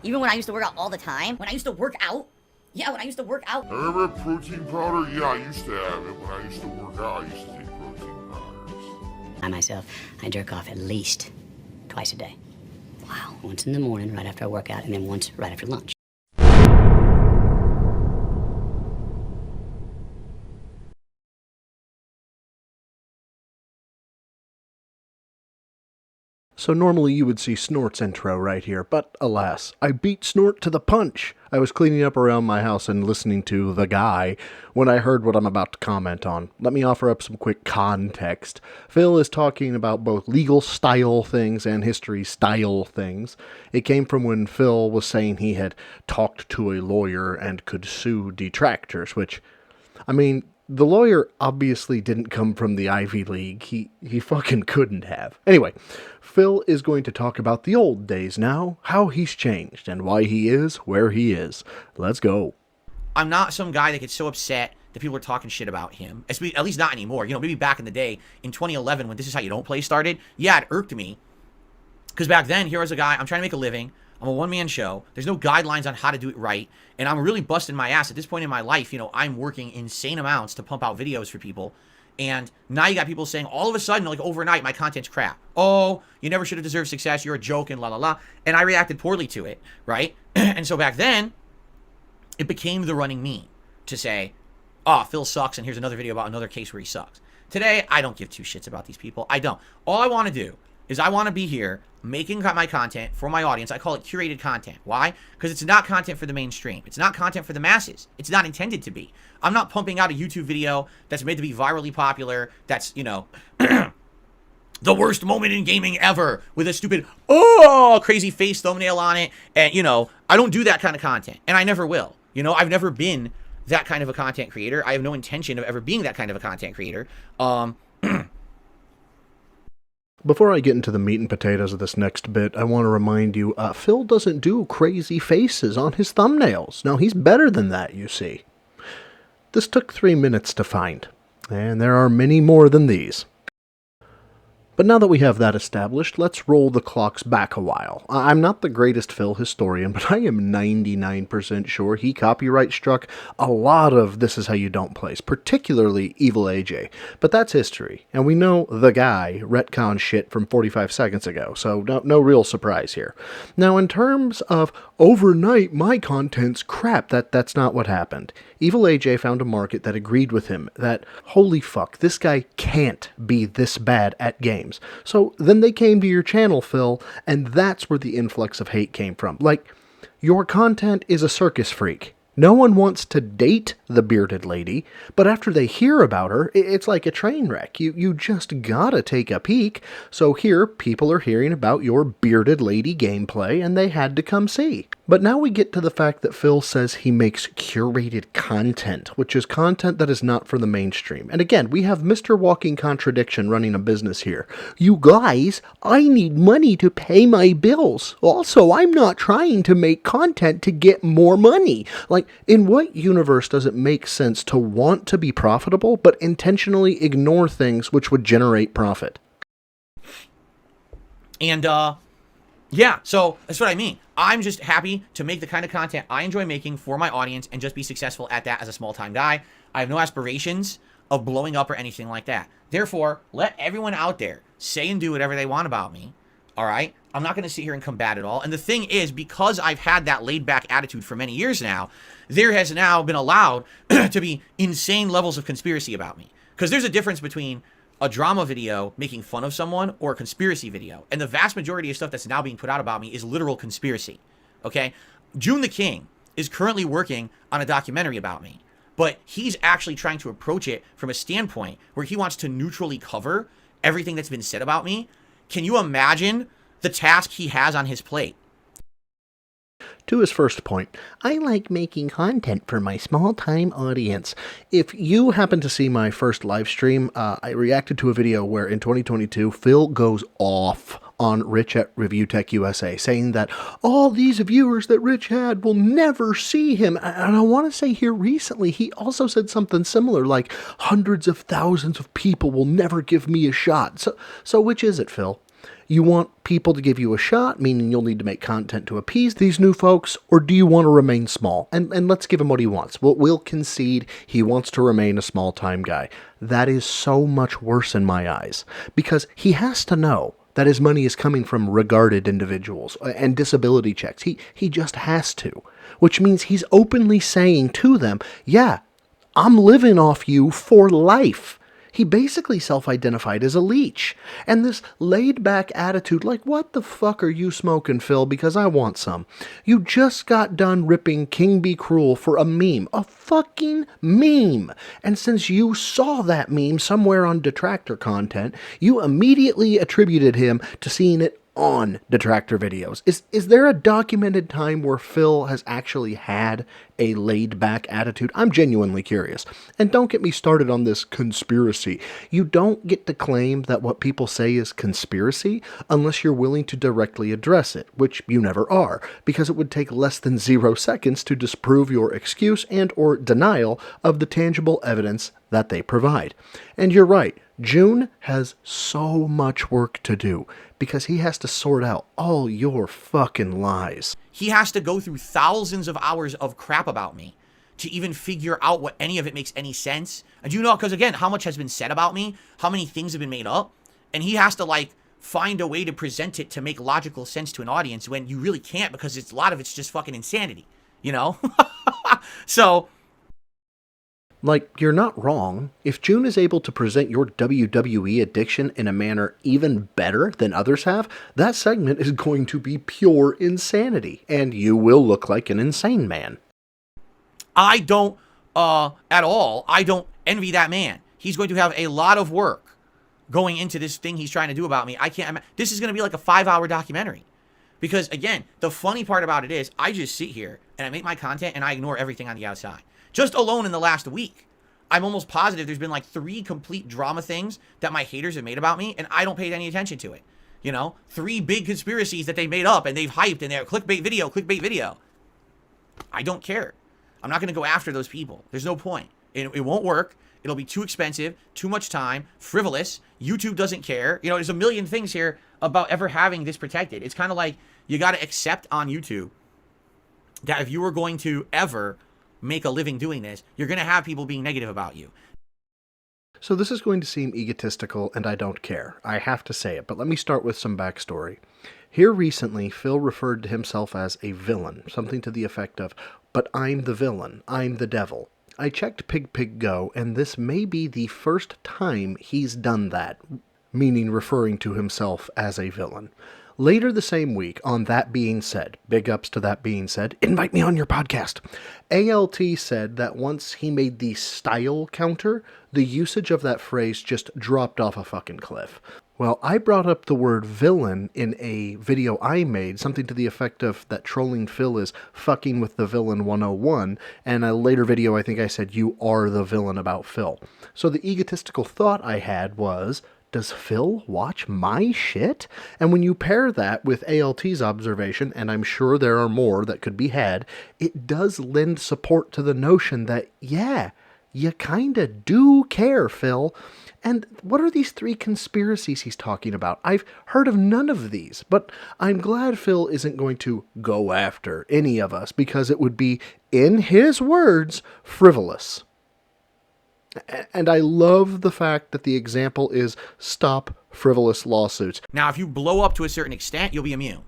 Even when I used to work out all the time, when I used to work out, when I used to work out. Ever have protein powder? Yeah, I used to have it. When I used to work out, I used to take protein powders. I myself, I jerk off at least twice a day. Wow. Once in the morning, right after I work out, and then once right after lunch. So normally you would see Snort's intro right here, but alas, I beat Snort to the punch. I was cleaning up around my house and listening to The Guy when I heard what I'm about to comment on. Let me offer up some quick context. Phil is talking about both legal style things and history style things. It came from when Phil was saying he had talked to a lawyer and could sue detractors, which, I mean, the lawyer obviously didn't come from the Ivy League. He fucking couldn't have. Anyway, Phil is going to talk about the old days now, how he's changed, and why he is where he is. Let's go. I'm not some guy that gets so upset that people are talking shit about him. At least not anymore. You know, maybe back in the day, in 2011, when This Is How You Don't Play started, yeah, it irked me. Because back then, here was a guy, I'm trying to make a living. I'm a one-man show. There's no guidelines on how to do it right. And I'm really busting my ass. At this point in my life, you know, I'm working insane amounts to pump out videos for people. And now you got people saying, all of a sudden, like overnight, my content's crap. Oh, you never should have deserved success. You're a joke and la la la. And I reacted poorly to it, right? And so back then, it became the running meme to say, oh, Phil sucks, and here's another video about another case where he sucks. Today, I don't give two shits about these people. I don't. All I want to do is I want to be here making my content for my audience. I call it curated content. Why? Because it's not content for the mainstream. It's not content for the masses. It's not intended to be. I'm not pumping out a YouTube video that's made to be virally popular, that's, you know, the worst moment in gaming ever with a stupid, crazy face thumbnail on it. And, you know, I don't do that kind of content. And I never will. You know, I've never been that kind of a content creator. I have no intention of ever being that kind of a content creator. Before I get into the meat and potatoes of this next bit, I want to remind you, Phil doesn't do crazy faces on his thumbnails. No, he's better than that, you see. This took 3 minutes to find, and there are many more than these. But now that we have that established, let's roll the clocks back a while. I'm not the greatest Phil historian, but I am 99% sure he copyright struck a lot of This Is How You Don't Plays, particularly Evil AJ. But that's history, and we know The Guy retconned shit from 45 seconds ago, so no real surprise here. Now, in terms of overnight, my content's crap, that's not what happened. Evil AJ found a market that agreed with him that, holy fuck, this guy can't be this bad at games. So then they came to your channel, Phil, and that's where the influx of hate came from. Like, your content is a circus freak. No one wants to date the bearded lady, but after they hear about her, it's like a train wreck. You just gotta take a peek. So here, people are hearing about your bearded lady gameplay, and they had to come see. But now we get to the fact that Phil says he makes curated content, which is content that is not for the mainstream. And again, we have Mr. Walking Contradiction running a business here. You guys, I need money to pay my bills. Also, I'm not trying to make content to get more money. Like, in what universe does it make sense to want to be profitable, but intentionally ignore things which would generate profit? And, yeah, so that's what I mean. I'm just happy to make the kind of content I enjoy making for my audience and just be successful at that as a small-time guy. I have no aspirations of blowing up or anything like that. Therefore, let everyone out there say and do whatever they want about me, all right? I'm not going to sit here and combat it all. And the thing is, because I've had that laid-back attitude for many years now, there has now been allowed to be insane levels of conspiracy about me. Because there's a difference between a drama video making fun of someone or a conspiracy video. And the vast majority of stuff that's now being put out about me is literal conspiracy. Okay? June the King is currently working on a documentary about me. But he's actually trying to approach it from a standpoint where he wants to neutrally cover everything that's been said about me. Can you imagine the task he has on his plate? To his first point, I like making content for my small-time audience. If you happen to see my first live stream, I reacted to a video where in 2022, Phil goes off on Rich at Review Tech USA, saying that all these viewers that Rich had will never see him. And I want to say here recently, he also said something similar, like hundreds of thousands of people will never give me a shot. So which is it, Phil? You want people to give you a shot, meaning you'll need to make content to appease these new folks, or do you want to remain small? And let's give him what he wants. We'll concede he wants to remain a small-time guy. That is so much worse in my eyes, because he has to know that his money is coming from regarded individuals and disability checks. He just has to, which means he's openly saying to them, yeah, I'm living off you for life. He basically self-identified as a leech. And this laid-back attitude, like, what the fuck are you smoking, Phil, because I want some. You just got done ripping King Be Cruel for a meme. A fucking meme. And since you saw that meme somewhere on detractor content, you immediately attributed him to seeing it on detractor videos. Is there a documented time where Phil has actually had a laid-back attitude? I'm genuinely curious. And don't get me started on this conspiracy. You don't get to claim that what people say is conspiracy unless you're willing to directly address it, which you never are, because it would take less than 0 seconds to disprove your excuse and or denial of the tangible evidence that they provide. And you're right, June has so much work to do because he has to sort out all your fucking lies. He has to go through thousands of hours of crap about me to even figure out what any of it makes any sense. And you know, because again, how much has been said about me, how many things have been made up, and he has to like find a way to present it to make logical sense to an audience when you really can't, because a lot of it's just fucking insanity, you know? So... like, you're not wrong. If June is able to present your WWE addiction in a manner even better than others have, that segment is going to be pure insanity, and you will look like an insane man. I don't, at all, I don't envy that man. He's going to have a lot of work going into this thing he's trying to do about me. This is going to be like a 5-hour documentary. Because, again, the funny part about it is, I just sit here, and I make my content, and I ignore everything on the outside. Just alone in the last week, I'm almost positive there's been like 3 complete drama things that my haters have made about me, and I don't pay any attention to it. You know, 3 big conspiracies that they made up and they've hyped, and they're clickbait video. I don't care. I'm not going to go after those people. There's no point. It won't work. It'll be too expensive, too much time, frivolous. YouTube doesn't care. You know, there's a million things here about ever having this protected. It's kind of like you got to accept on YouTube that if you were going to ever make a living doing this, you're going to have people being negative about you. So this is going to seem egotistical, and I don't care. I have to say it, but let me start with some backstory. Here recently, Phil referred to himself as a villain, something to the effect of, but I'm the villain, I'm the devil. I checked Pig Go, and this may be the first time he's done that, meaning referring to himself as a villain. Later the same week, on That Being Said, big ups to That Being Said, invite me on your podcast. ALT said that once he made the style counter, the usage of that phrase just dropped off a fucking cliff. Well, I brought up the word villain in a video I made, something to the effect of that trolling Phil is fucking with the villain 101, and a later video I think I said you are the villain about Phil. So the egotistical thought I had was, does Phil watch my shit? And when you pair that with ALT's observation, and I'm sure there are more that could be had, it does lend support to the notion that, yeah, you kinda do care, Phil. And what are these 3 conspiracies he's talking about? I've heard of none of these, but I'm glad Phil isn't going to go after any of us because it would be, in his words, frivolous. And I love the fact that the example is stop frivolous lawsuits. Now, if you blow up to a certain extent, you'll be immune.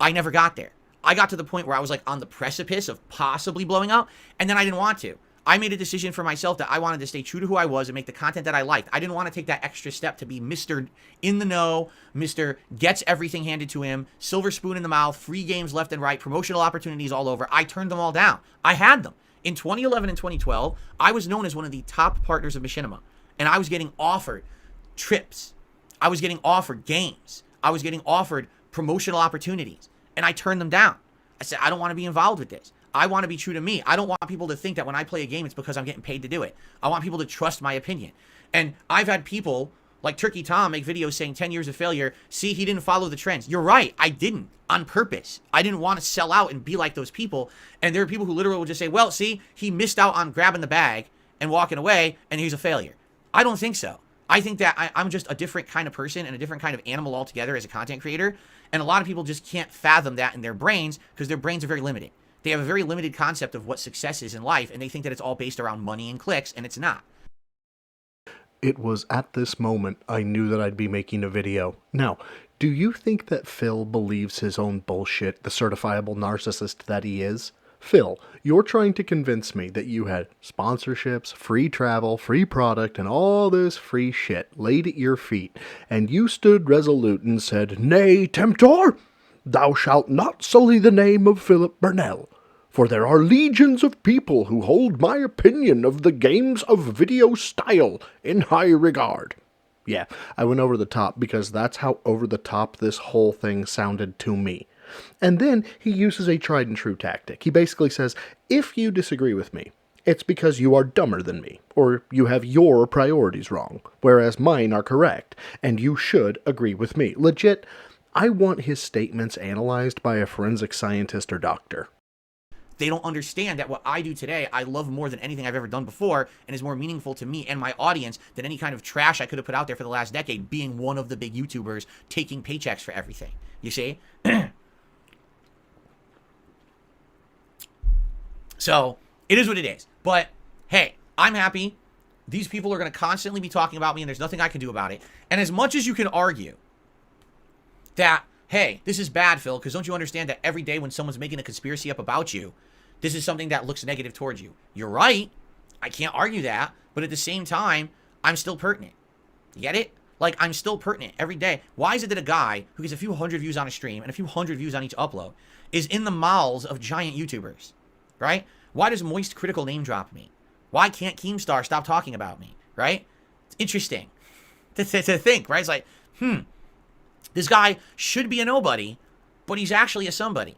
I never got there. I got to the point where I was like on the precipice of possibly blowing up, and then I didn't want to. I made a decision for myself that I wanted to stay true to who I was and make the content that I liked. I didn't want to take that extra step to be Mr. in the know, Mr. gets everything handed to him, silver spoon in the mouth, free games left and right, promotional opportunities all over. I turned them all down. I had them. In 2011 and 2012, I was known as one of the top partners of Machinima, and I was getting offered trips. I was getting offered games. I was getting offered promotional opportunities, and I turned them down. I said, I don't want to be involved with this. I want to be true to me. I don't want people to think that when I play a game, it's because I'm getting paid to do it. I want people to trust my opinion. And I've had people like Turkey Tom make videos saying 10 years of failure. See, he didn't follow the trends. You're right. I didn't on purpose. I didn't want to sell out and be like those people. And there are people who literally will just say, well, see, he missed out on grabbing the bag and walking away, and he's a failure. I don't think so. I think that I'm just a different kind of person and a different kind of animal altogether as a content creator. And a lot of people just can't fathom that in their brains because their brains are very limited. They have a very limited concept of what success is in life, and they think that it's all based around money and clicks, and it's not. It was at this moment I knew that I'd be making a video. Now, do you think that Phil believes his own bullshit, the certifiable narcissist that he is? Phil, you're trying to convince me that you had sponsorships, free travel, free product, and all this free shit laid at your feet, and you stood resolute and said, "Nay, tempter, thou shalt not sully the name of Philip Burnell, for there are legions of people who hold my opinion of the games of video style in high regard." Yeah, I went over the top because that's how over the top this whole thing sounded to me. And then he uses a tried and true tactic. He basically says, if you disagree with me, it's because you are dumber than me, or you have your priorities wrong, whereas mine are correct, and you should agree with me. Legit, I want his statements analyzed by a forensic scientist or doctor. They don't understand that what I do today, I love more than anything I've ever done before, and is more meaningful to me and my audience than any kind of trash I could have put out there for the last decade, being one of the big YouTubers taking paychecks for everything. You see? So, it is what it is. But, hey, I'm happy. These people are going to constantly be talking about me, and there's nothing I can do about it. And as much as you can argue that, hey, this is bad, Phil, because don't you understand that every day when someone's making a conspiracy up about you, this is something that looks negative towards you. You're right. I can't argue that. But at the same time, I'm still pertinent. You get it? Like, I'm still pertinent every day. Why is it that a guy who gets a few hundred views on a stream and a few hundred views on each upload is in the mouths of giant YouTubers? Right? Why does Moist Critical name drop me? Why can't Keemstar stop talking about me? Right? It's interesting to think, right? It's like, this guy should be a nobody, but he's actually a somebody.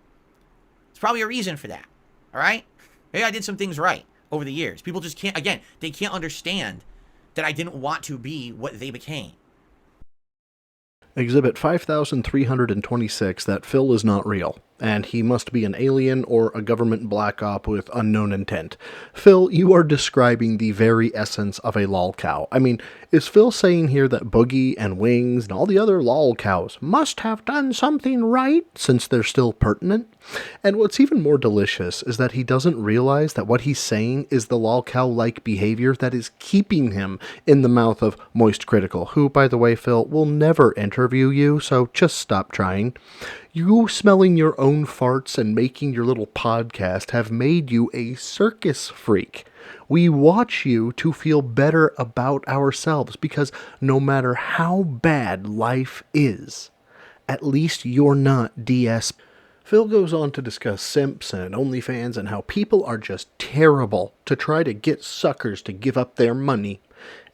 There's probably a reason for that. All right? Maybe I did some things right over the years. People just can't, again, they can't understand that I didn't want to be what they became. Exhibit 5326 that Phil is not real, and he must be an alien or a government black op with unknown intent. Phil, you are describing the very essence of a lol cow. I mean, is Phil saying here that Boogie and Wings and all the other lol cows must have done something right since they're still pertinent? And what's even more delicious is that he doesn't realize that what he's saying is the lol cow-like behavior that is keeping him in the mouth of Moist Critical, who, by the way, Phil, will never interview you, so just stop trying. You smelling your own farts and making your little podcast have made you a circus freak. We watch you to feel better about ourselves because no matter how bad life is, at least you're not DS. Phil goes on to discuss simps and OnlyFans and how people are just terrible to try to get suckers to give up their money.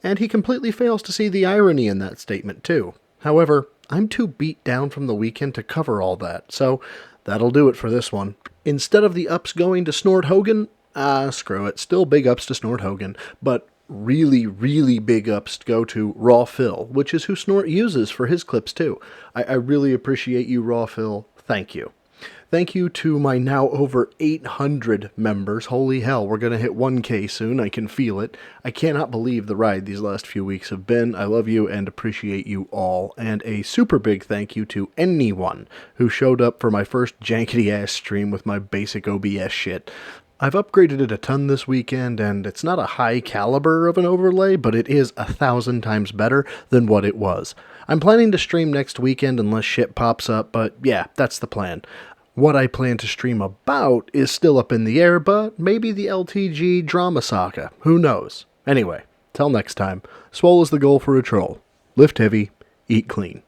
And he completely fails to see the irony in that statement too. However, I'm too beat down from the weekend to cover all that, so that'll do it for this one. Instead of the ups going to Snort Hogan, screw it, still big ups to Snort Hogan, but really, really big ups go to RawPhil, which is who Snort uses for his clips too. I really appreciate you, RawPhil. Thank you. Thank you to my now over 800 members. Holy hell, we're going to hit 1K soon. I can feel it. I cannot believe the ride these last few weeks have been. I love you and appreciate you all. And a super big thank you to anyone who showed up for my first jankety-ass stream with my basic OBS shit. I've upgraded it a ton this weekend, and it's not a high caliber of an overlay, but it is 1,000 times better than what it was. I'm planning to stream next weekend unless shit pops up, but yeah, that's the plan. What I plan to stream about is still up in the air, but maybe the LTG drama saga. Who knows? Anyway, till next time, swole is the goal for a troll. Lift heavy, eat clean.